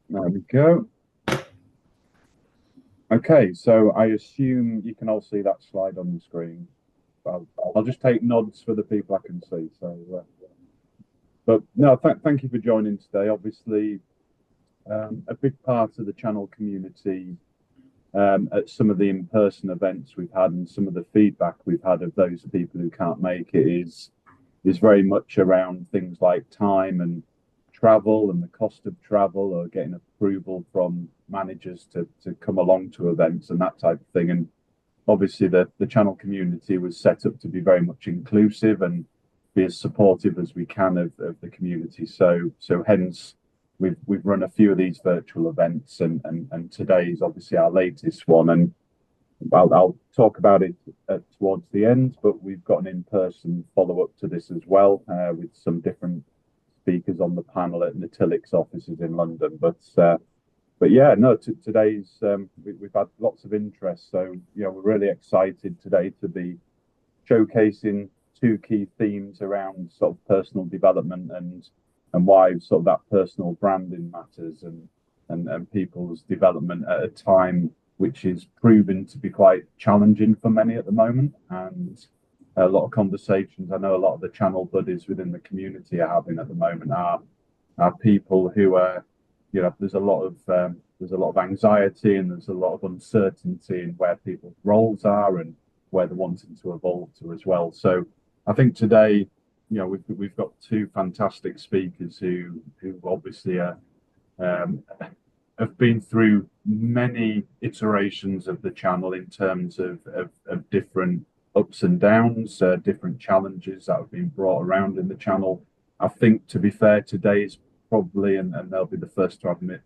There we go. Okay, so I assume you can all see that slide on the screen. I'll just take nods for the people I can see. But no, thank you for joining today. Obviously, a big part of the channel community at some of the in-person events we've had and some of the feedback we've had of those people who can't make it is very much around things like time and travel and the cost of travel or getting approval from managers to come along to events and that type of thing. And obviously the channel community was set up to be very much inclusive and be as supportive as we can of the community. So hence we've run a few of these virtual events and today is obviously our latest one. And I'll talk about it towards the end, but we've got an in-person follow-up to this as well, with some different speakers on the panel at Natilix offices in London. But yeah, no, today's we've had lots of interest, so we're really excited today to be showcasing two key themes around sort of personal development and why sort of that personal branding matters and people's development at a time which is proven to be quite challenging for many at the moment. And a lot of conversations I know a lot of the channel buddies within the community are having at the moment are people who are, there's a lot of anxiety and there's a lot of uncertainty in where people's roles are and where they're wanting to evolve to as well. So I think today, we've got two fantastic speakers who obviously are have been through many iterations of the channel in terms of different ups and downs, different challenges that have been brought around in the channel. I think, to be fair, today is probably, and they'll be the first to admit,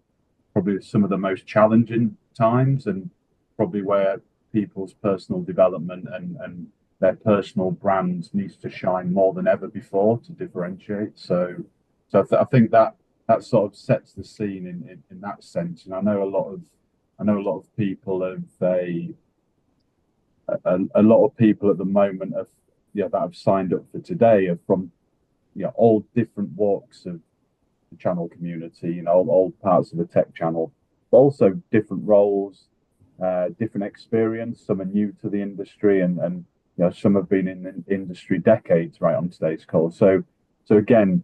probably some of the most challenging times and probably where people's personal development and their personal brand needs to shine more than ever before to differentiate. So I think that sort of sets the scene in that sense. And I know a lot of people have a lot of people at the moment have that have signed up for today are from all different walks of the channel community, all parts of the tech channel, but also different roles, different experience. Some are new to the industry, and some have been in the industry decades. Right on today's call, so again,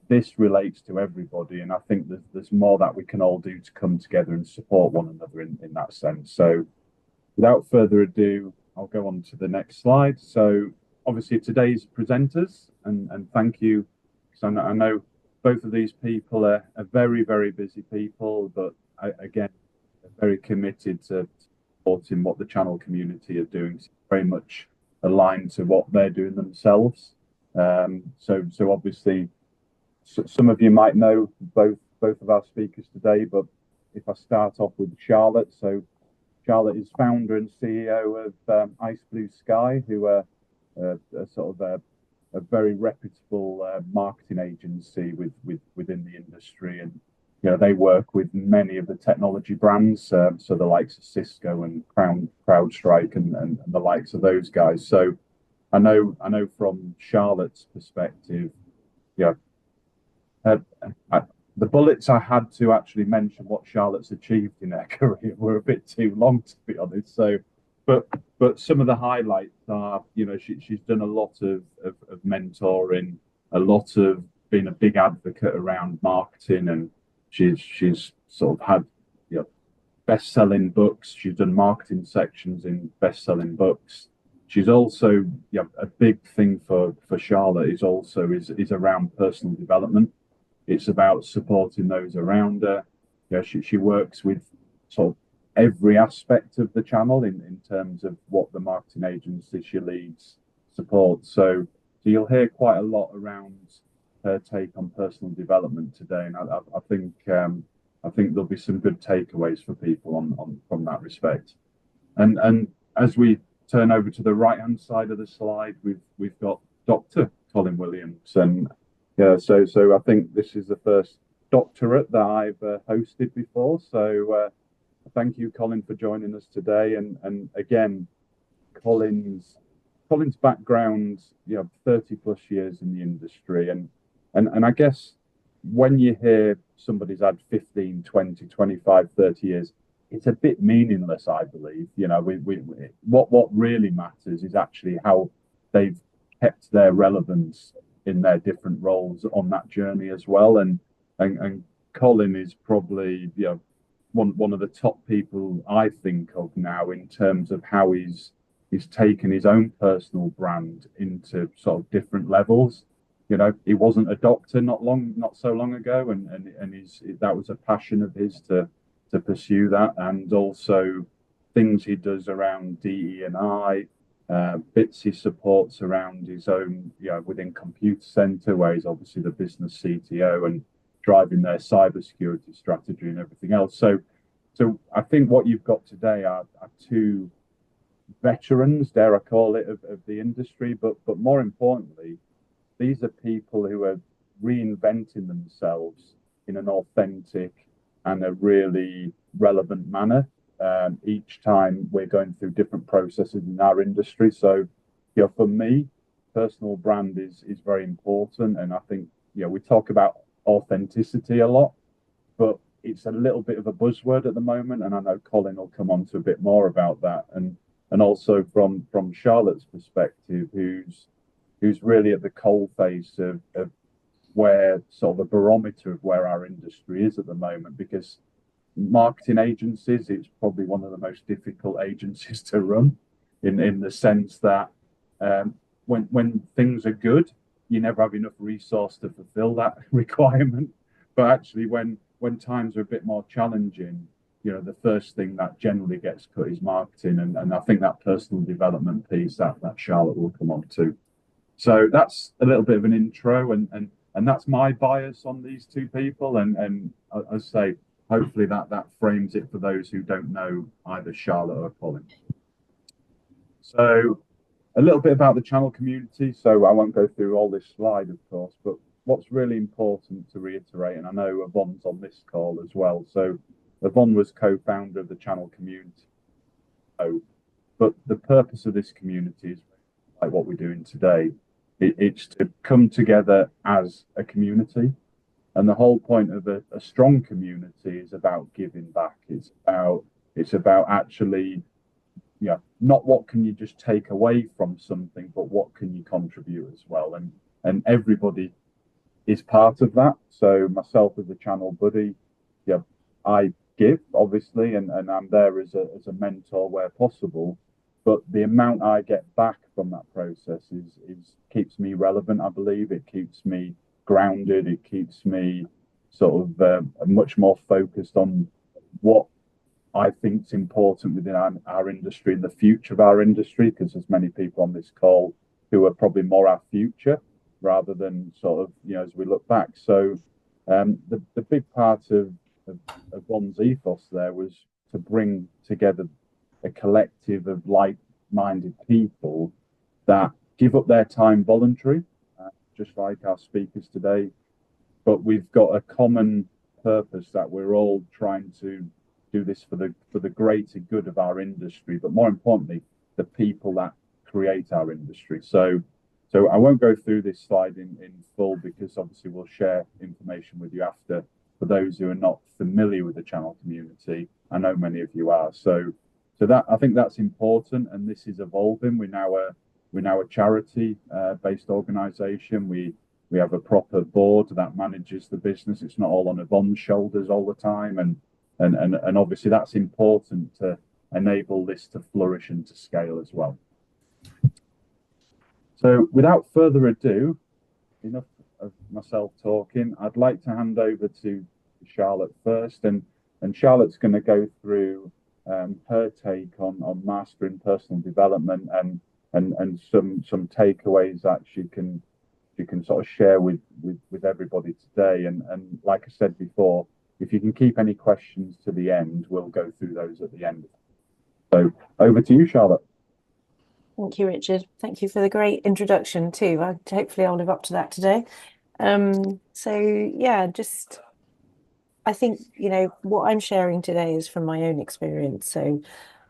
this relates to everybody, and I think there's more that we can all do to come together and support one another in that sense. So, without further ado, I'll go on to the next slide. So, obviously, today's presenters, and thank you, because I know both of these people are very, very busy people, but again, very committed to supporting what the channel community are doing, very much aligned to what they're doing themselves. So obviously, some of you might know both of our speakers today, but if I start off with Charlotte, so Charlotte is founder and CEO of Ice Blue Sky, who are a sort of a very reputable marketing agency within the industry, and they work with many of the technology brands, so the likes of Cisco and CrowdStrike and the likes of those guys. So I know from Charlotte's perspective, yeah, uh, I, the bullets I had to actually mention what Charlotte's achieved in her career were a bit too long, to be honest. So, but some of the highlights are, she's done a lot of mentoring, a lot of being a big advocate around marketing, and she's sort of had, best-selling books. She's done marketing sections in best-selling books. She's also, a big thing for Charlotte is around personal development. It's about supporting those around her. She works with sort of every aspect of the channel in terms of what the marketing agency she leads supports. So you'll hear quite a lot around her take on personal development today, and I think there'll be some good takeaways for people on from that respect. And as we turn over to the right hand side of the slide, we've got Dr. Colin Williams, and yeah, so I think this is the first doctorate that I've hosted before. So thank you, Colin, for joining us today. And again, Colin's background, 30 plus years in the industry, and I guess when you hear somebody's had 15, 20, 25, 30 years, it's a bit meaningless, I believe. What really matters is actually how they've kept their relevance in their different roles on that journey as well. And Colin is probably one of the top people I think of now in terms of how he's taken his own personal brand into sort of different levels. He wasn't a doctor not so long ago, and that was a passion of his to pursue that, and also things he does around DE&I, bits he supports around his own, within Computacenter, where he's obviously the business CTO and driving their cybersecurity strategy and everything else. So I think what you've got today are two veterans, dare I call it, of the industry, but more importantly, these are people who are reinventing themselves in an authentic and a really relevant manner. Each time we're going through different processes in our industry. So, for me, personal brand is very important. And I think, we talk about authenticity a lot, but it's a little bit of a buzzword at the moment. And I know Colin will come on to a bit more about that. And also from Charlotte's perspective, who's really at the coal face of where sort of a barometer of where our industry is at the moment, because marketing agencies, it's probably one of the most difficult agencies to run in the sense that when things are good, you never have enough resource to fulfill that requirement. But actually, when times are a bit more challenging, the first thing that generally gets cut is marketing. And I think that personal development piece that Charlotte will come on to. So that's a little bit of an intro, and that's my bias on these two people. And I say, hopefully that frames it for those who don't know either Charlotte or Colin. So a little bit about the channel community. So I won't go through all this slide, of course, but what's really important to reiterate, and I know Yvonne's on this call as well. So Yvonne was co-founder of the channel community. But the purpose of this community is like what we're doing today. It's to come together as a community. And the whole point of a strong community is about giving back. It's about actually, not what can you just take away from something, but what can you contribute as well. And everybody is part of that. So myself as a channel buddy, I give obviously, and I'm there as a mentor where possible. But the amount I get back from that process is keeps me relevant. I believe it keeps me grounded. It keeps me sort of much more focused on what I think is important within our industry and the future of our industry, because there's many people on this call who are probably more our future rather than sort of, as we look back. So the big part of Von's ethos there was to bring together a collective of like-minded people that give up their time voluntary, just like our speakers today. But we've got a common purpose that we're all trying to do this for the greater good of our industry, but more importantly, the people that create our industry. So I won't go through this slide in full, because obviously we'll share information with you after. For those who are not familiar with the channel community, I know many of you are. So that, I think that's important, and this is evolving. We're now a charity based organisation. We have a proper board that manages the business. It's not all on Yvonne's shoulders all the time, and obviously that's important to enable this to flourish and to scale as well. So without further ado, enough of myself talking, I'd like to hand over to Charlotte first, and Charlotte's going to go through her take on mastering personal development and some takeaways that she can sort of share with everybody today. And like I said before, if you can keep any questions to the end, we'll go through those at the end. So over to you, Charlotte. Thank you, Richard. Thank you for the great introduction too. Hopefully I'll live up to that today. So yeah, I think, what I'm sharing today is from my own experience. So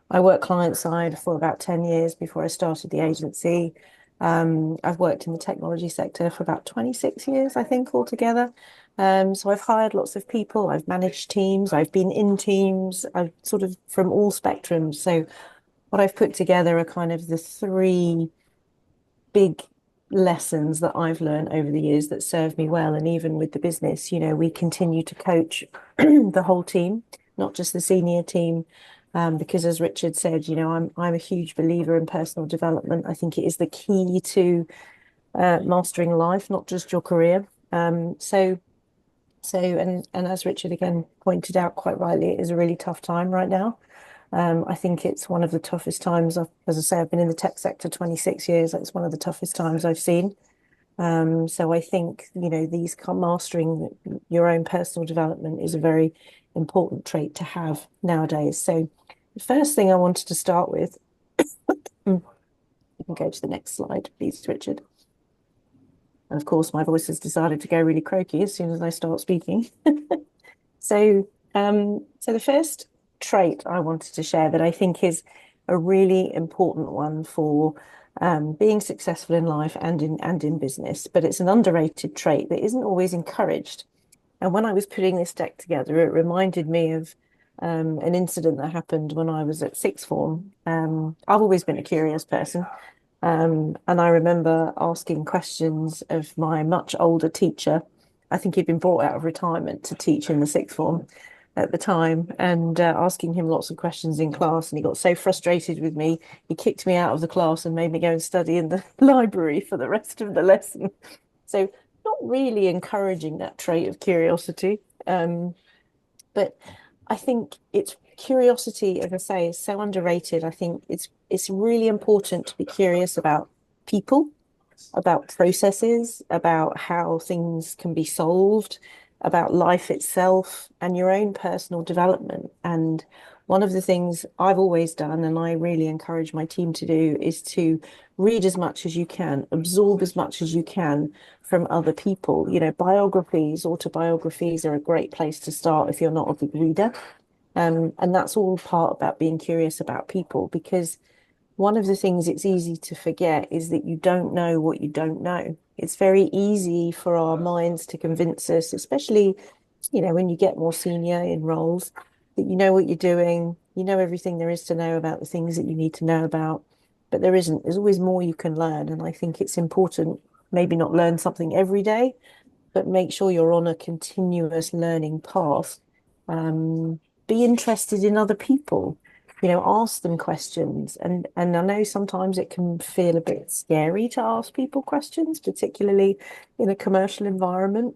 I worked client side for about 10 years before I started the agency. I've worked in the technology sector for about 26 years, I think, altogether. So I've hired lots of people, I've managed teams, I've been in teams, I've sort of from all spectrums. So what I've put together are kind of the three big lessons that I've learned over the years that serve me well. And even with the business, we continue to coach the whole team, not just the senior team. Because as Richard said, I'm a huge believer in personal development. I think it is the key to mastering life, not just your career. And as Richard again pointed out quite rightly, it is a really tough time right now. I think it's one of the toughest times. As I say, I've been in the tech sector 26 years. It's one of the toughest times I've seen. So I think, mastering your own personal development is a very important trait to have nowadays. So the first thing I wanted to start with, you can go to the next slide, please, Richard. And of course, my voice has decided to go really croaky as soon as I start speaking. So the first trait I wanted to share that I think is a really important one for being successful in life and in business, but it's an underrated trait that isn't always encouraged. And when I was putting this deck together, it reminded me of an incident that happened when I was at sixth form. I've always been a curious person. And I remember asking questions of my much older teacher. I think he'd been brought out of retirement to teach in the sixth form at the time, and asking him lots of questions in class. And he got so frustrated with me, he kicked me out of the class and made me go and study in the library for the rest of the lesson. So, not really encouraging that trait of curiosity. But I think it's curiosity, as I say, is so underrated. I think it's really important to be curious about people, about processes, about how things can be solved, about life itself and your own personal development. And one of the things I've always done, and I really encourage my team to do, is to read as much as you can, absorb as much as you can from other people. Biographies, autobiographies are a great place to start if you're not a big reader. And that's all part about being curious about people, because one of the things it's easy to forget is that you don't know what you don't know. It's very easy for our minds to convince us, especially, when you get more senior in roles, that you know what you're doing, you know everything there is to know about the things that you need to know about, but there isn't. There's always more you can learn. And I think it's important, maybe not learn something every day, but make sure you're on a continuous learning path. Be interested in other people, ask them questions. And I know sometimes it can feel a bit scary to ask people questions, particularly in a commercial environment.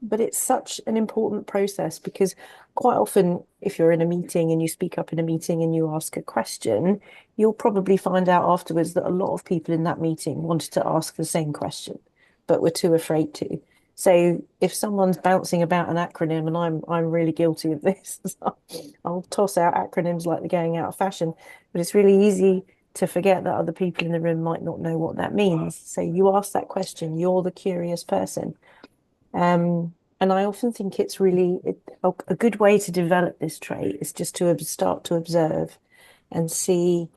But it's such an important process, because quite often, if you're in a meeting and you speak up in a meeting and you ask a question, you'll probably find out afterwards that a lot of people in that meeting wanted to ask the same question, but were too afraid to. So if someone's bouncing about an acronym, and I'm really guilty of this, I'll toss out acronyms like they're going out of fashion, but it's really easy to forget that other people in the room might not know what that means. So you ask that question, you're the curious person. And I often think it's really a good way to develop this trait is just to start to observe and see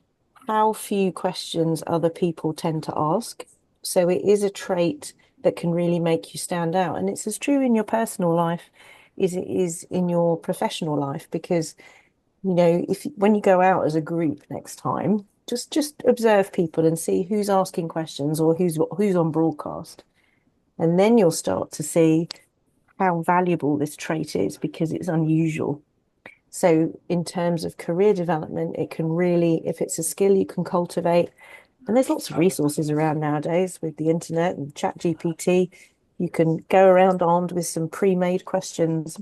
how few questions other people tend to ask. So it is a trait that can really make you stand out. And it's as true in your personal life as it is in your professional life, because, if when you go out as a group next time, just observe people and see who's asking questions or who's on broadcast. And then you'll start to see how valuable this trait is, because it's unusual. So in terms of career development, it can really, if it's a skill you can cultivate, and there's lots of resources around nowadays with the internet and ChatGPT, you can go around armed with some pre-made questions.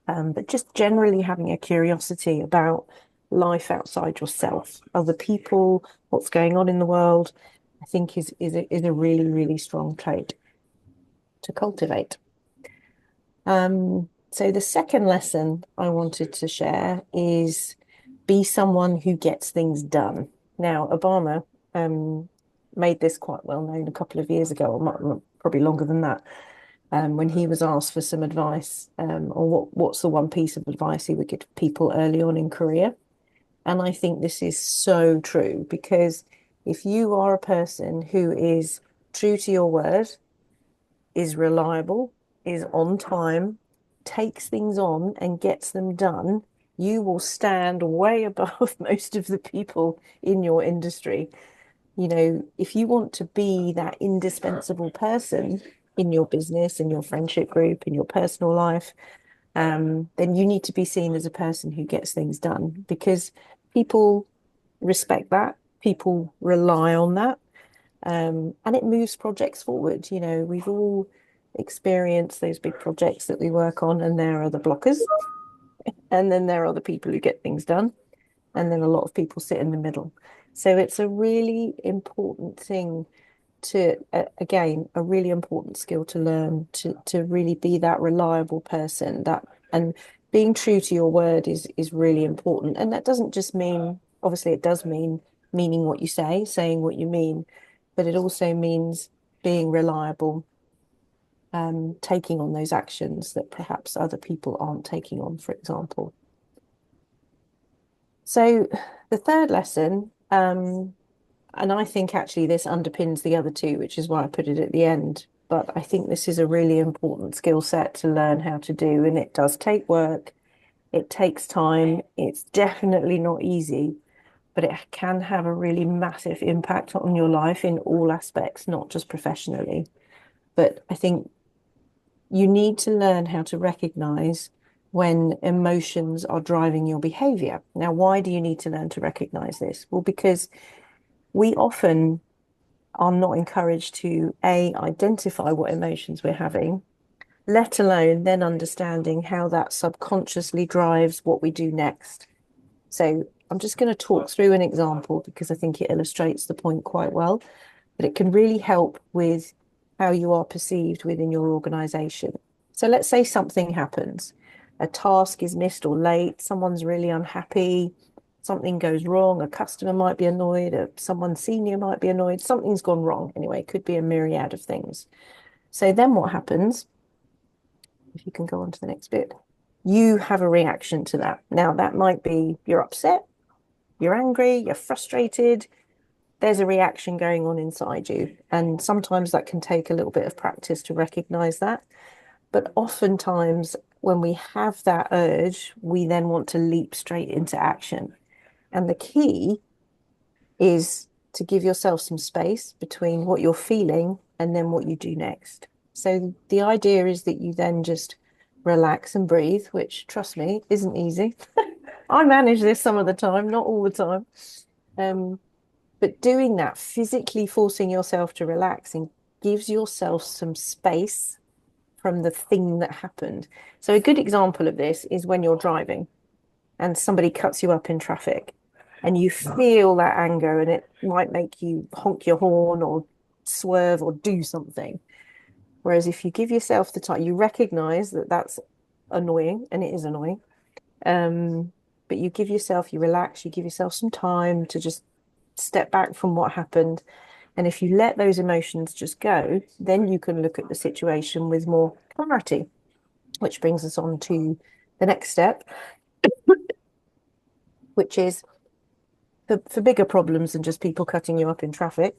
But just generally having a curiosity about life outside yourself, other people, what's going on in the world, I think is a really, really strong trait to cultivate. So the second lesson I wanted to share is be someone who gets things done. Now, Obama made this quite well known a couple of years ago, or probably longer than that, when he was asked for some advice, or what's the one piece of advice he would give people early on in career. And I think this is so true, because if you are a person who is true to your word, is reliable, is on time, takes things on and gets them done, you will stand way above most of the people in your industry. You know, if you want to be that indispensable person in your business, in your friendship group, in your personal life, then you need to be seen as a person who gets things done because people respect that, people rely on that, and it moves projects forward. You know, we've all experienced those big projects that we work on, and there are the blockers, and then there are the people who get things done, and then a lot of people sit in the middle. So it's a really important thing to, again, a really important skill to learn to really be that reliable person. That and being true to your word is really important. And that doesn't just mean, obviously, it does mean meaning what you say, saying what you mean, but it also means being reliable, taking on those actions that perhaps other people aren't taking on, for example. So the third lesson, and I think actually this underpins the other two, which is why I put it at the end. But I think this is a really important skill set to learn how to do, and it does take work. It takes time. It's definitely not easy, but it can have a really massive impact on your life in all aspects, not just professionally. But I think you need to learn how to recognize when emotions are driving your behavior. Now, why do you need to learn to recognize this? Well, because we often are not encouraged to identify what emotions we're having, let alone then understanding how that subconsciously drives what we do next. So I'm just going to talk through an example because I think it illustrates the point quite well, but it can really help with how you are perceived within your organization. So let's say something happens, a task is missed or late, someone's really unhappy, something goes wrong, a customer might be annoyed, someone senior might be annoyed, something's gone wrong. Anyway, it could be a myriad of things. So then what happens, if you can go on to the next bit, you have a reaction to that. Now, that might be you're upset, you're angry, you're frustrated. There's a reaction going on inside you. And sometimes that can take a little bit of practice to recognize that. But oftentimes, when we have that urge, we then want to leap straight into action. And the key is to give yourself some space between what you're feeling and then what you do next. So the idea is that you then just relax and breathe, which, trust me, isn't easy. I manage this some of the time, not all the time. But doing that, physically forcing yourself to relax and gives yourself some space from the thing that happened. So a good example of this is when you're driving and somebody cuts you up in traffic and you feel that anger and it might make you honk your horn or swerve or do something. Whereas if you give yourself the time, you recognize that that's annoying and it is annoying. But you give yourself, you relax, you give yourself some time to just step back from what happened. And if you let those emotions just go, then you can look at the situation with more clarity, which brings us on to the next step, which is for bigger problems than just people cutting you up in traffic.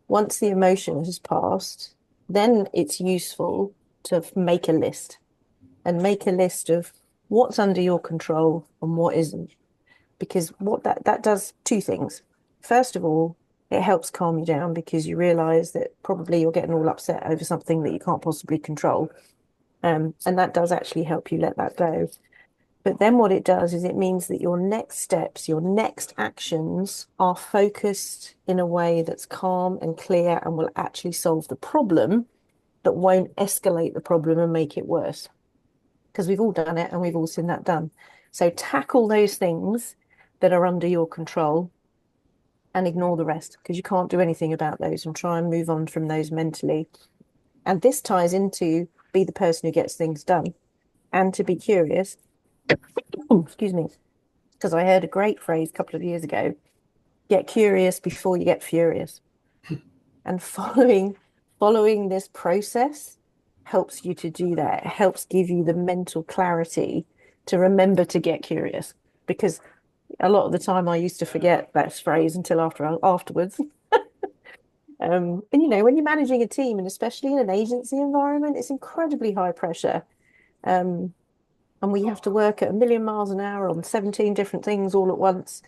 Once the emotion has passed, then it's useful to make a list and make a list of what's under your control and what isn't. Because what that does two things. First of all, it helps calm you down because you realize that probably you're getting all upset over something that you can't possibly control. And that does actually help you let that go. But then what it does is it means that your next steps, your next actions are focused in a way that's calm and clear and will actually solve the problem, but won't escalate the problem and make it worse. Because we've all done it and we've all seen that done. So tackle those things that are under your control and ignore the rest because you can't do anything about those and try and move on from those mentally. And this ties into be the person who gets things done and to be curious. Oh, excuse me, because I heard a great phrase a couple of years ago, get curious before you get furious. And following this process helps you to do that. It helps give you the mental clarity to remember to get curious because a lot of the time I used to forget that phrase until afterwards. And you know, when you're managing a team, and especially in an agency environment, it's incredibly high pressure. Um, and we have to work at a million miles an hour on 17 different things all at once.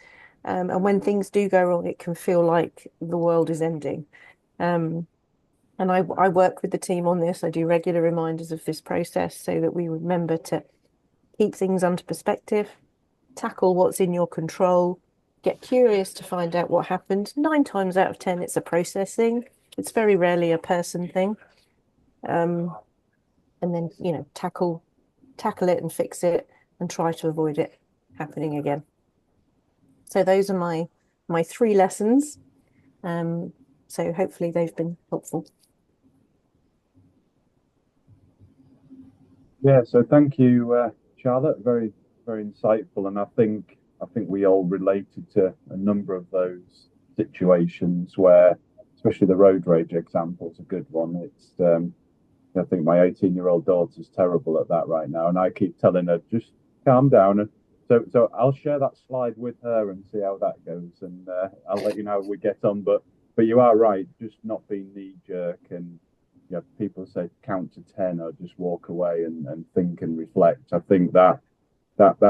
And when things do go wrong, it can feel like the world is ending. Um, and I work with the team on this. I do regular reminders of this process so that we remember to keep things under perspective, tackle what's in your control, get curious to find out what happened. 9 times out of 10, it's a process thing. It's very rarely a person thing. Um, and then, you know, tackle it and fix it and try to avoid it happening again. So those are my 3 lessons. So hopefully they've been helpful. Yeah, so thank you, Charlotte. Very, very insightful, and I think we all related to a number of those situations where, especially the road rage example is a good one. I think my 18-year-old daughter's terrible at that right now, and I keep telling her just calm down. And so I'll share that slide with her and see how that goes, and I'll let you know how we get on. But you are right, just not being knee jerk and people say count to 10 or just walk away and think and reflect. I think that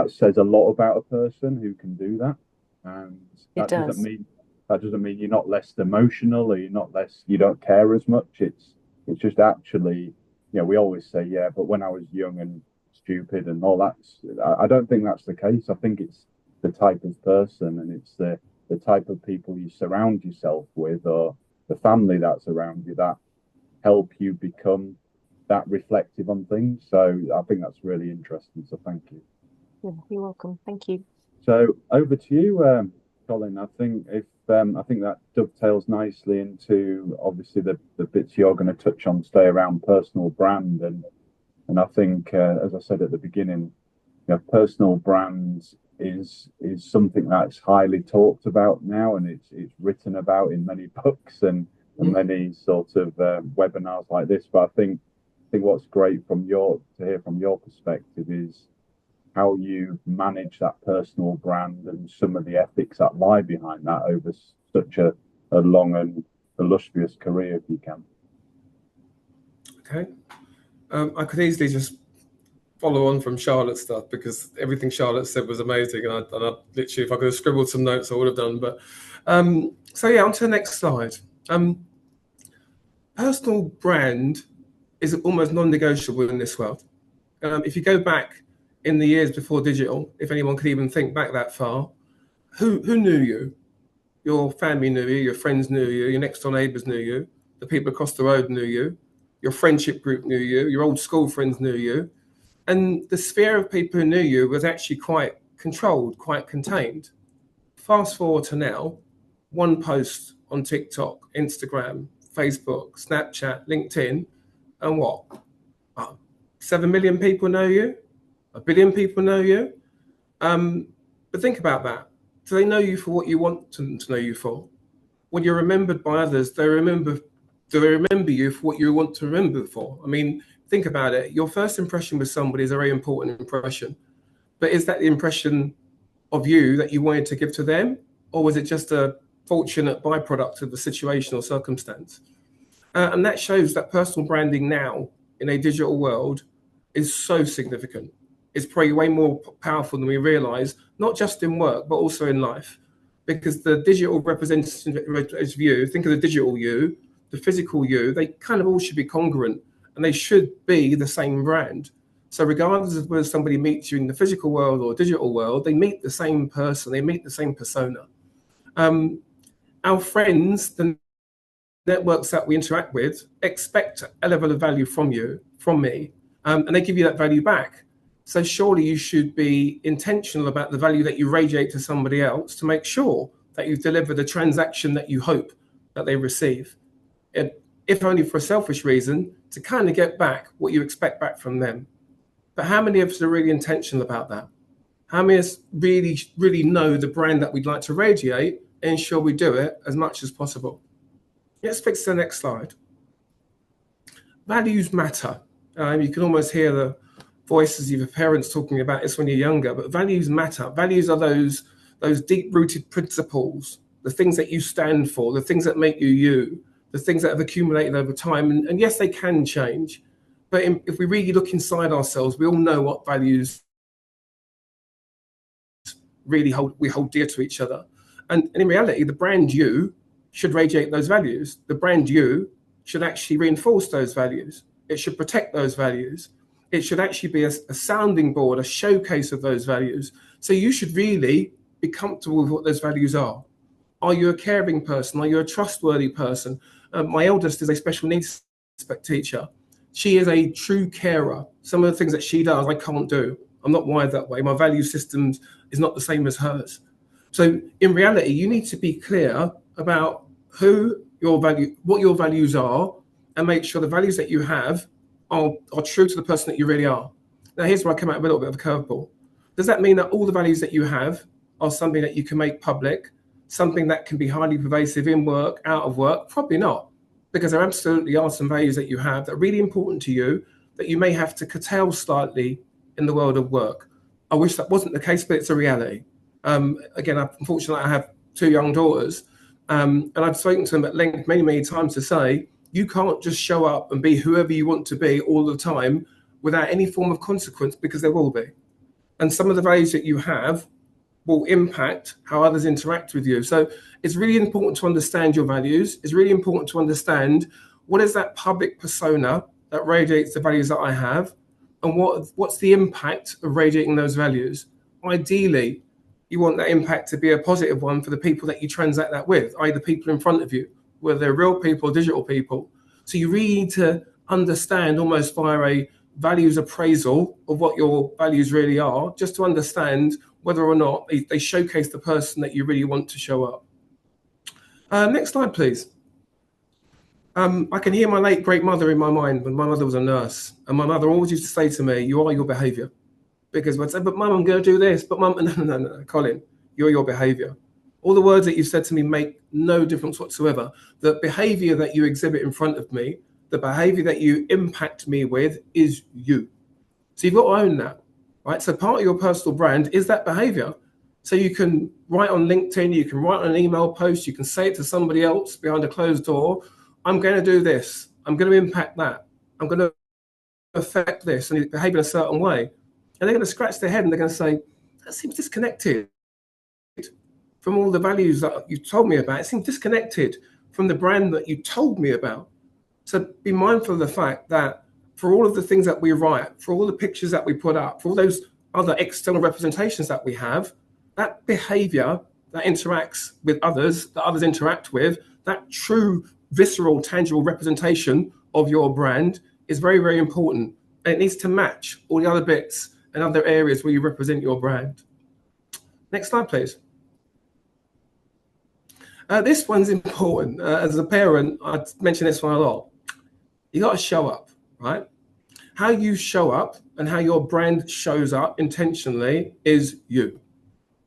says a lot about a person who can do that. And It that doesn't does. mean that doesn't mean you're not less emotional, or you don't care as much. It's just actually, we always say, yeah, but when I was young and stupid and all that, I don't think that's the case. I think it's the type of person, and it's the type of people you surround yourself with, or the family that's around you, that help you become that reflective on things. So I think that's really interesting. So thank you. Yeah, you're welcome. Thank you. So over to you, Colin. I think that dovetails nicely into obviously the bits you're going to touch on today around personal brand, and I think as I said at the beginning, personal brands is something that's highly talked about now, and it's written about in many books and many sort of webinars like this. But I think what's great to hear from your perspective is how you manage that personal brand and some of the ethics that lie behind that over such a long and illustrious career, if you can. Okay. I could easily just follow on from Charlotte's stuff, because everything Charlotte said was amazing, and I literally, if I could have scribbled some notes, I would have done. But so yeah, on to the next slide. Personal brand is almost non-negotiable in this world. If you go back in the years before digital, if anyone could even think back that far, who knew you? Your family knew you, your friends knew you, your next door neighbours knew you, the people across the road knew you, your friendship group knew you, your old school friends knew you. And the sphere of people who knew you was actually quite controlled, quite contained. Fast forward to now, one post on TikTok, Instagram, Facebook, Snapchat, LinkedIn, and what? 7 million people know you, 1 billion people know you. But think about that. Do they know you for what you want them to know you for? When you're remembered by others, do they remember you for what you want to remember for? I mean, think about it. Your first impression with somebody is a very important impression. But is that the impression of you that you wanted to give to them? Or was it just a fortunate byproduct of the situation or circumstance? And that shows that personal branding now in a digital world is so significant. It's probably way more powerful than we realize, not just in work, but also in life. Because the digital representation of you, think of the digital you, the physical you, they kind of all should be congruent, and they should be the same brand. So regardless of whether somebody meets you in the physical world or digital world, they meet the same person, they meet the same persona. Our friends, the networks that we interact with, expect a level of value from you, from me, and they give you that value back. So surely you should be intentional about the value that you radiate to somebody else to make sure that you deliver the transaction that you hope that they receive. And if only for a selfish reason, to kind of get back what you expect back from them. But how many of us are really intentional about that? How many of us really, really know the brand that we'd like to radiate and ensure we do it as much as possible? Let's fix the next slide. Values matter. You can almost hear the voices of your parents talking about this when you're younger, but values matter. Values are those deep-rooted principles, the things that you stand for, the things that make you you, the things that have accumulated over time. And yes, they can change. But if we really look inside ourselves, we all know what values really hold dear to each other. And in reality, the brand you should radiate those values. The brand you should actually reinforce those values. It should protect those values. It should actually be a sounding board, a showcase of those values. So you should really be comfortable with what those values are. Are you a caring person? Are you a trustworthy person? My eldest is a special needs teacher. She is a true carer. Some of the things that she does, I can't do. I'm not wired that way. My value system is not the same as hers. So in reality, you need to be clear about what your values are, and make sure the values that you have are true to the person that you really are. Now, here's where I come out with a little bit of a curveball. Does that mean that all the values that you have are something that you can make public, something that can be highly pervasive in work, out of work? Probably not, because there absolutely are some values that you have that are really important to you that you may have to curtail slightly in the world of work. I wish that wasn't the case, but it's a reality. Again, unfortunately, I have 2 young daughters, and I've spoken to them at length many, many times to say, you can't just show up and be whoever you want to be all the time without any form of consequence, because there will be. And some of the values that you have will impact how others interact with you. So it's really important to understand your values. It's really important to understand what is that public persona that radiates the values that I have, and what's the impact of radiating those values. Ideally, you want that impact to be a positive one for the people that you transact that with, i.e. the people in front of you, whether they're real people or digital people. So you really need to understand, almost via a values appraisal, of what your values really are, just to understand whether or not they showcase the person that you really want to show up. Next slide, please. I can hear my late great mother in my mind when my mother was a nurse, and my mother always used to say to me, you are your behavior. Because I'd say, but mum, I'm going to do this, but mum, no, Colin, you're your behavior. All the words that you've said to me make no difference whatsoever. The behavior that you exhibit in front of me, the behavior that you impact me with, is you. So you've got to own that, right? So part of your personal brand is that behavior. So you can write on LinkedIn, you can write on an email post, you can say it to somebody else behind a closed door, I'm going to do this, I'm going to impact that, I'm going to affect this, and you behave in a certain way. And they're going to scratch their head and they're going to say, that seems disconnected from all the values that you told me about. It seems disconnected from the brand that you told me about. So be mindful of the fact that for all of the things that we write, for all the pictures that we put up, for all those other external representations that we have, that behavior that interacts with others, that others interact with, that true, visceral, tangible representation of your brand is very, very important. And it needs to match all the other bits and other areas where you represent your brand. Next slide, please. This one's important. As a parent, I mention this one a lot. You got to show up, right? How you show up and how your brand shows up intentionally is you.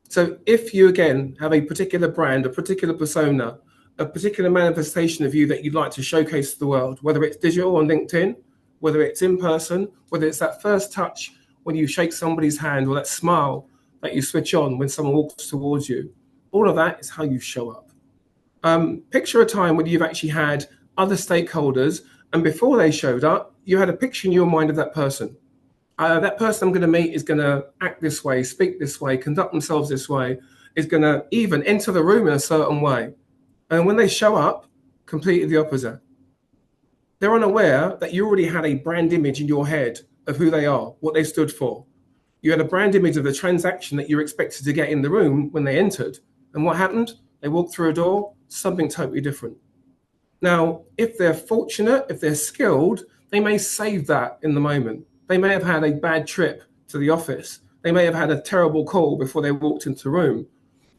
So if you, again, have a particular brand, a particular persona, a particular manifestation of you that you'd like to showcase to the world, whether it's digital on LinkedIn, whether it's in person, whether it's that first touch when you shake somebody's hand, or that smile that you switch on when someone walks towards you, all of that is how you show up. Picture a time when you've actually had other stakeholders, and before they showed up, you had a picture in your mind of that person. That person I'm going to meet is going to act this way, speak this way, conduct themselves this way, is going to even enter the room in a certain way. And when they show up, completely the opposite. They're unaware that you already had a brand image in your head of who they are, what they stood for. You had a brand image of the transaction that you were expected to get in the room when they entered. And what happened? They walked through a door, something totally different. Now, if they're fortunate, if they're skilled, they may save that in the moment. They may have had a bad trip to the office. They may have had a terrible call before they walked into the room.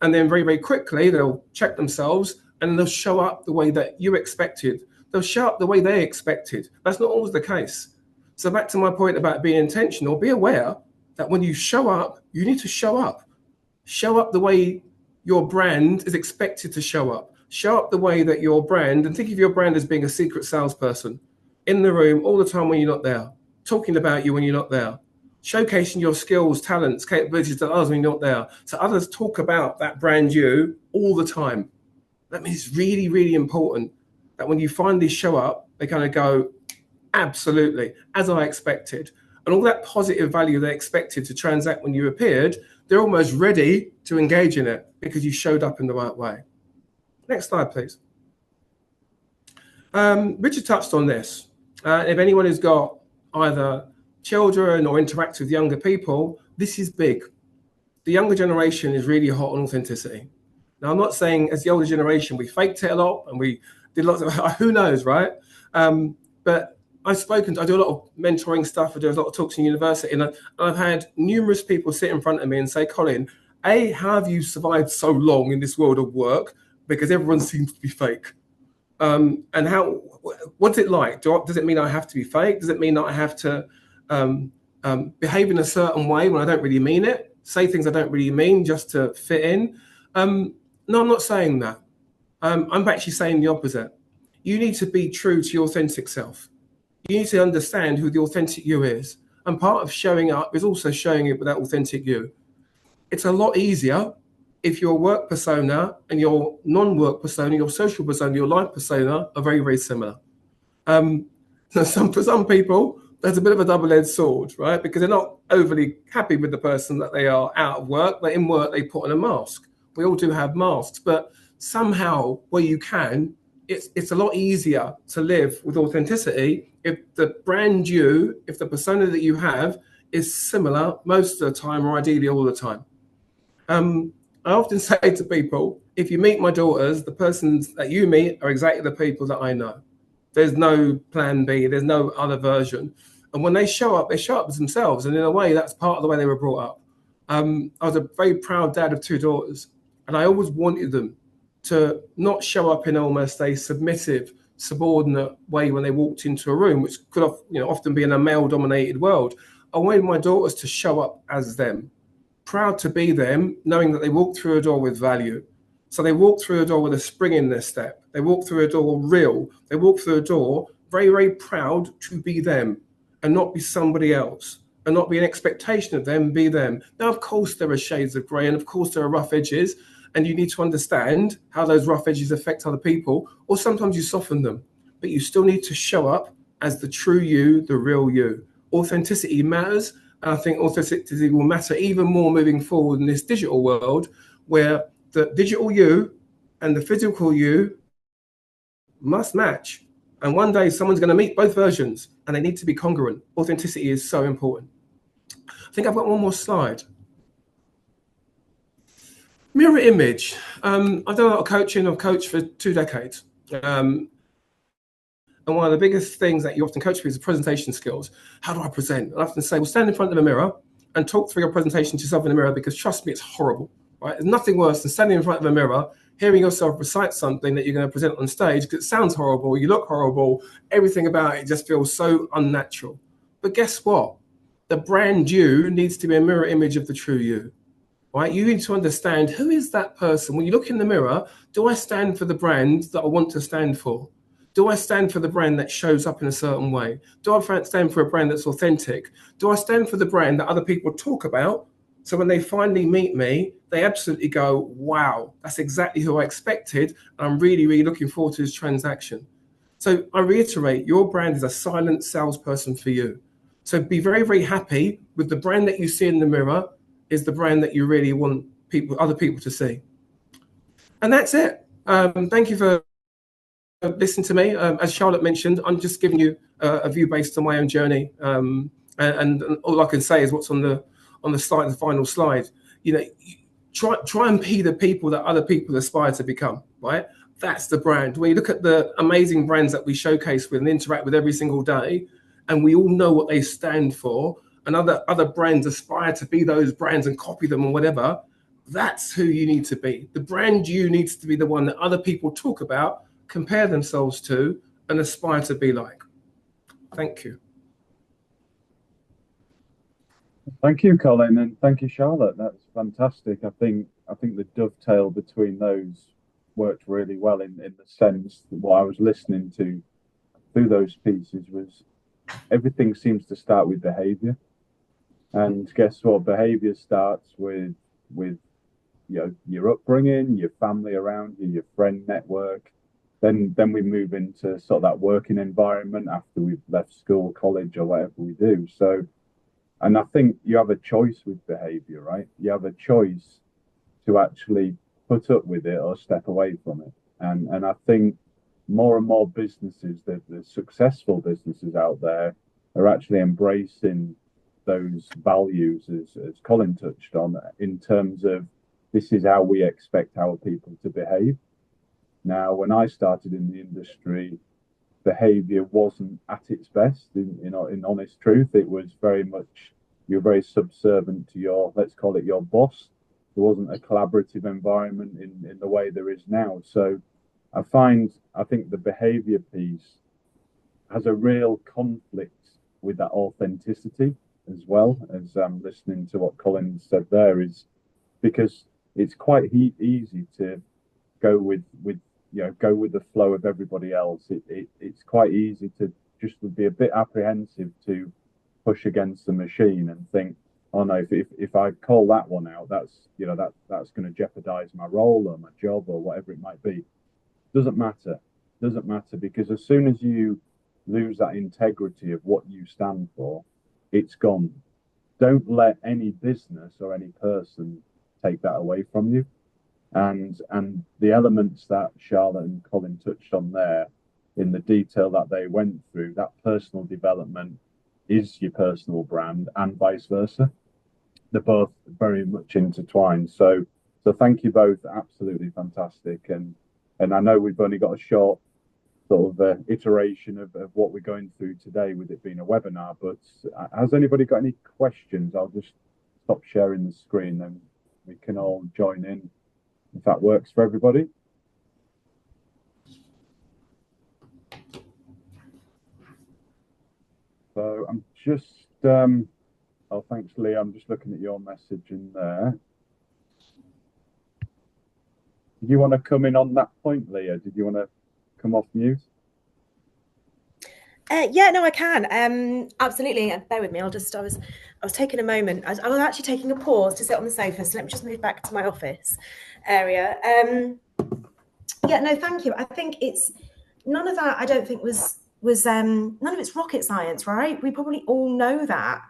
And then very, very quickly, they'll check themselves and they'll show up the way that you expected. They'll show up the way they expected. That's not always the case. So back to my point about being intentional, be aware that when you show up, you need to show up. Show up the way your brand is expected to show up. Show up the way that your brand, and think of your brand as being a secret salesperson in the room all the time when you're not there, talking about you when you're not there, showcasing your skills, talents, capabilities to others when you're not there. So others talk about that brand you all the time. That means it's really, really important. that when you finally show up, they kind of go, absolutely, as I expected. And all that positive value they expected to transact when you appeared, they're almost ready to engage in it because you showed up in the right way. Next slide, please. Richard touched on this. If anyone has got either children or interacts with younger people, this is big. The younger generation is really hot on authenticity. Now, I'm not saying as the older generation, we faked it a lot and we did lots of, who knows, right? But I do a lot of mentoring stuff. I do a lot of talks in university, and I've had numerous people sit in front of me and say, Colin, A, how have you survived so long in this world of work? Because everyone seems to be fake. And what's it like? Does it mean I have to be fake? Does it mean that I have to behave in a certain way when I don't really mean it? Say things I don't really mean just to fit in? No, I'm not saying that. I'm actually saying the opposite. You need to be true to your authentic self. You need to understand who the authentic you is. And part of showing up is also showing it with that authentic you. It's a lot easier if your work persona and your non-work persona, your social persona, your life persona are very, very similar. For some people, there's a bit of a double-edged sword, right? Because they're not overly happy with the person that they are out of work, but in work, they put on a mask. We all do have masks, but somehow where you can, it's a lot easier to live with authenticity if the brand you, if the persona that you have is similar most of the time, or ideally all the time. I often say to people, if you meet my daughters, the persons that you meet are exactly the people that I know. There's no plan B, there's no other version. And when they show up as themselves. And in a way, that's part of the way they were brought up. I was a very proud dad of 2 daughters, and I always wanted them to not show up in almost a submissive, subordinate way when they walked into a room, which could often be in a male-dominated world. I wanted my daughters to show up as them, proud to be them, knowing that they walk through a door with value. So they walk through a door with a spring in their step. They walk through a door real. They walk through a door very, very proud to be them and not be somebody else, and not be an expectation of them, be them. Now, of course, there are shades of grey, and of course, there are rough edges, and you need to understand how those rough edges affect other people, or sometimes you soften them, but you still need to show up as the true you, the real you. Authenticity matters. And I think authenticity will matter even more moving forward in this digital world, where the digital you and the physical you must match. And one day someone's going to meet both versions, and they need to be congruent. Authenticity is so important. I think I've got one more slide. Mirror image. I've done a lot of coaching. I've coached for 2 decades. And one of the biggest things that you often coach for is presentation skills. How do I present? I often say, well, stand in front of a mirror and talk through your presentation to yourself in the mirror, because trust me, it's horrible, right? There's nothing worse than standing in front of a mirror, hearing yourself recite something that you're going to present on stage, because it sounds horrible, you look horrible, everything about it just feels so unnatural. But guess what? The brand you needs to be a mirror image of the true you, right? You need to understand, who is that person? When you look in the mirror, do I stand for the brand that I want to stand for? Do I stand for the brand that shows up in a certain way? Do I stand for a brand that's authentic? Do I stand for the brand that other people talk about? So when they finally meet me, they absolutely go, wow, that's exactly who I expected. I'm really, really looking forward to this transaction. So I reiterate, your brand is a silent salesperson for you. So be very, very happy with the brand that you see in the mirror is the brand that you really want other people to see. And that's it. Thank you for listen to me. As Charlotte mentioned, I'm just giving you a view based on my own journey, and all I can say is what's on the slide, the final slide. Try and be the people that other people aspire to become. Right, that's the brand. When you look at the amazing brands that we showcase with and interact with every single day, and we all know what they stand for, and other brands aspire to be those brands and copy them or whatever. That's who you need to be. The brand you needs to be the one that other people talk about, compare themselves to, and aspire to be like. Thank you. Thank you, Colin, and thank you, Charlotte. That's fantastic. I think the dovetail between those worked really well in the sense that what I was listening to through those pieces was everything seems to start with behavior. And guess what? Behavior starts with your upbringing, your family around you, your friend network. then we move into sort of that working environment after we've left school, college, or whatever we do. So, and I think you have a choice with behavior, right? You have a choice to actually put up with it or step away from it. And I think more and more businesses, the successful businesses out there, are actually embracing those values, as Colin touched on, in terms of this is how we expect our people to behave. Now, when I started in the industry, behavior wasn't at its best. In honest truth, it was very much, you're very subservient to your, let's call it, your boss. There wasn't a collaborative environment in the way there is now. So I think the behavior piece has a real conflict with that authenticity, as well as listening to what Colin said there, is because it's quite easy to go with the flow of everybody else. It's quite easy to just be a bit apprehensive to push against the machine and think, oh no, if I call that one out, that's going to jeopardize my role or my job or whatever it might be. Doesn't matter because as soon as you lose that integrity of what you stand for, it's gone. Don't let any business or any person take that away from you. And the elements that Charlotte and Colin touched on there, in the detail that they went through, that personal development is your personal brand, and vice versa. They're both very much intertwined. So thank you both. Absolutely fantastic. And I know we've only got a short sort of iteration of what we're going through today, with it being a webinar, but has anybody got any questions? I'll just stop sharing the screen, then we can all join in if that works for everybody. So I'm just oh, thanks Lee, I'm just looking at your message in there. Did you want to come in on that point, Leah? Did you want to come off mute? Yeah, no, I can. Absolutely. And bear with me. I was taking a moment. I was actually taking a pause to sit on the sofa. So let me just move back to my office area. Yeah, no, thank you. I think it's none of that. I don't think was none of it's rocket science, right? We probably all know that,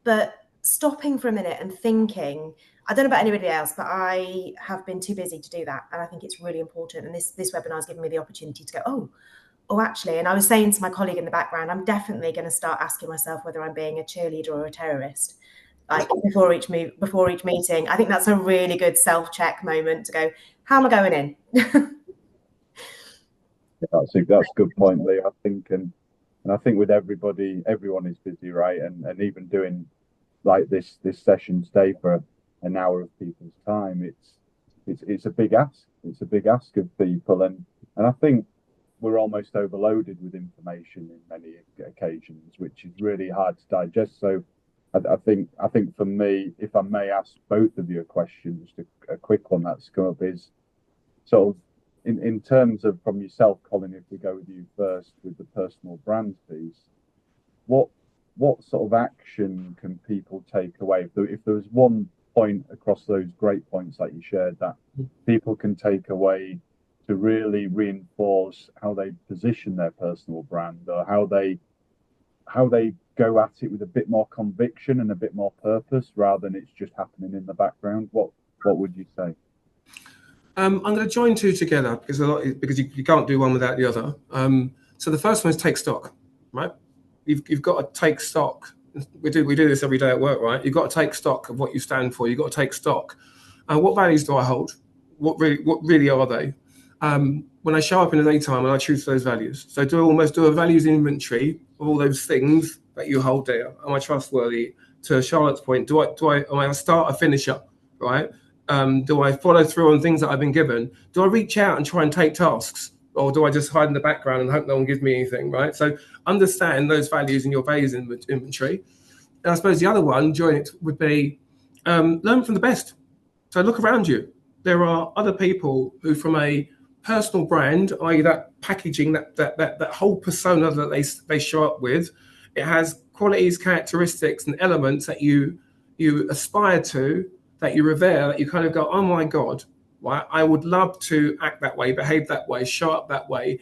but stopping for a minute and thinking. I don't know about anybody else, but I have been too busy to do that, and I think it's really important. And this webinar has given me the opportunity to go, oh, actually, and I was saying to my colleague in the background, I'm definitely going to start asking myself whether I'm being a cheerleader or a terrorist, like before each meeting. I think that's a really good self-check moment to go, how am I going in? That's a good point, Lee. I think, and I think with everybody, everyone is busy, right? And even doing like this session today for an hour of people's time, it's a big ask. It's a big ask of people, and I think we're almost overloaded with information in many occasions, which is really hard to digest. So I think for me, if I may ask both of you a question, just a quick one that's come up, is sort of in terms of, from yourself, Colin, if we go with you first with the personal brand piece, what sort of action can people take away? If there was one point across those great points that you shared that people can take away to really reinforce how they position their personal brand, or how they go at it with a bit more conviction and a bit more purpose, rather than it's just happening in the background, what would you say? I'm going to join two together because you can't do one without the other. So the first one is take stock, right? You've got to take stock. We do this every day at work, right? You've got to take stock of what you stand for. You've got to take stock. What values do I hold? What really are they? When I show up in the daytime, and I choose those values. So do a values inventory of all those things that you hold there. Am I trustworthy? To Charlotte's point, am I a starter, finisher, right? Do I follow through on things that I've been given? Do I reach out and try and take tasks? Or do I just hide in the background and hope no one gives me anything, right? So understand those values in your values inventory. And I suppose the other one, join it, would be learn from the best. So look around you. There are other people who, from a personal brand, i.e. that packaging, that whole persona that they show up with, it has qualities, characteristics, and elements that you aspire to, that you revere, that you kind of go, oh my God, right? I would love to act that way, behave that way, show up that way,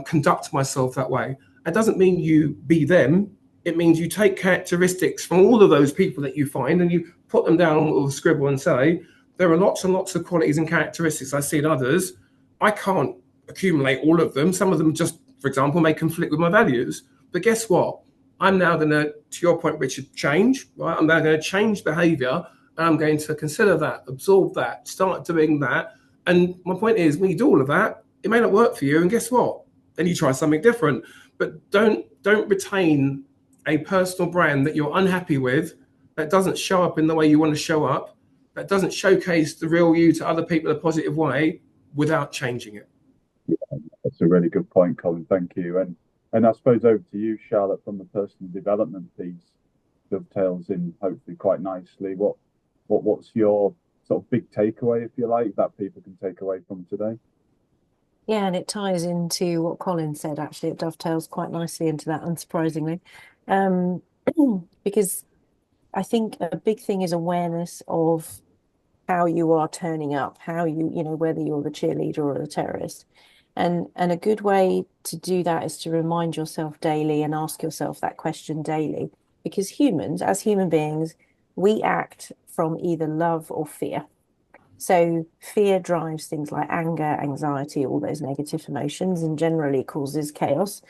conduct myself that way. It doesn't mean you be them. It means you take characteristics from all of those people that you find and you put them down on a little scribble and say, there are lots and lots of qualities and characteristics I see in others. I can't accumulate all of them. Some of them just, for example, may conflict with my values. But guess what? I'm now going to your point, Richard, change, right? I'm now going to change behavior and I'm going to consider that, absorb that, start doing that. And my point is, when you do all of that, it may not work for you. And guess what? Then you try something different. But don't retain a personal brand that you're unhappy with, that doesn't show up in the way you want to show up, that doesn't showcase the real you to other people in a positive way without changing it. That's a really good point, Colin. Thank you. And I suppose over to you, Charlotte, from the personal development piece, dovetails in hopefully quite nicely. What's your sort of big takeaway, if you like, that people can take away from today? Yeah, and it ties into what Colin said, actually. It dovetails quite nicely into that, unsurprisingly. Because I think a big thing is awareness of how you are turning up, how whether you're the cheerleader or the terrorist. And a good way to do that is to remind yourself daily and ask yourself that question daily. Because humans, as human beings, we act from either love or fear. So fear drives things like anger, anxiety, all those negative emotions, and generally causes chaos.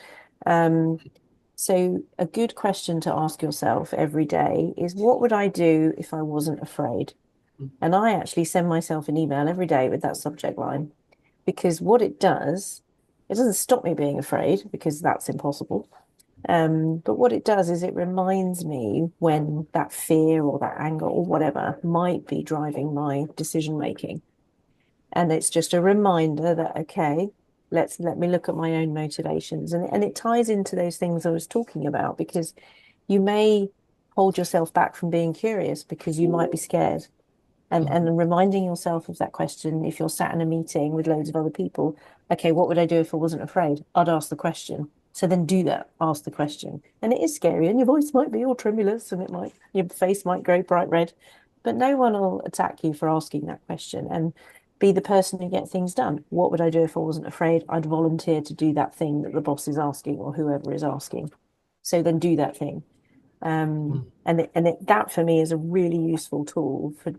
So a good question to ask yourself every day is, what would I do if I wasn't afraid? And I actually send myself an email every day with that subject line, because what it doesn't stop me being afraid, because that's impossible. But what it does is it reminds me when that fear or that anger or whatever might be driving my decision making. And it's just a reminder that, okay, let me look at my own motivations. And it ties into those things I was talking about, because you may hold yourself back from being curious because you might be scared. And reminding yourself of that question, if you're sat in a meeting with loads of other people, okay, what would I do if I wasn't afraid? I'd ask the question. So then do that, ask the question. And it is scary, and your voice might be all tremulous, and your face might grow bright red, but no one will attack you for asking that question. And be the person who gets things done. What would I do if I wasn't afraid? I'd volunteer to do that thing that the boss is asking or whoever is asking. So then do that thing. That for me is a really useful tool for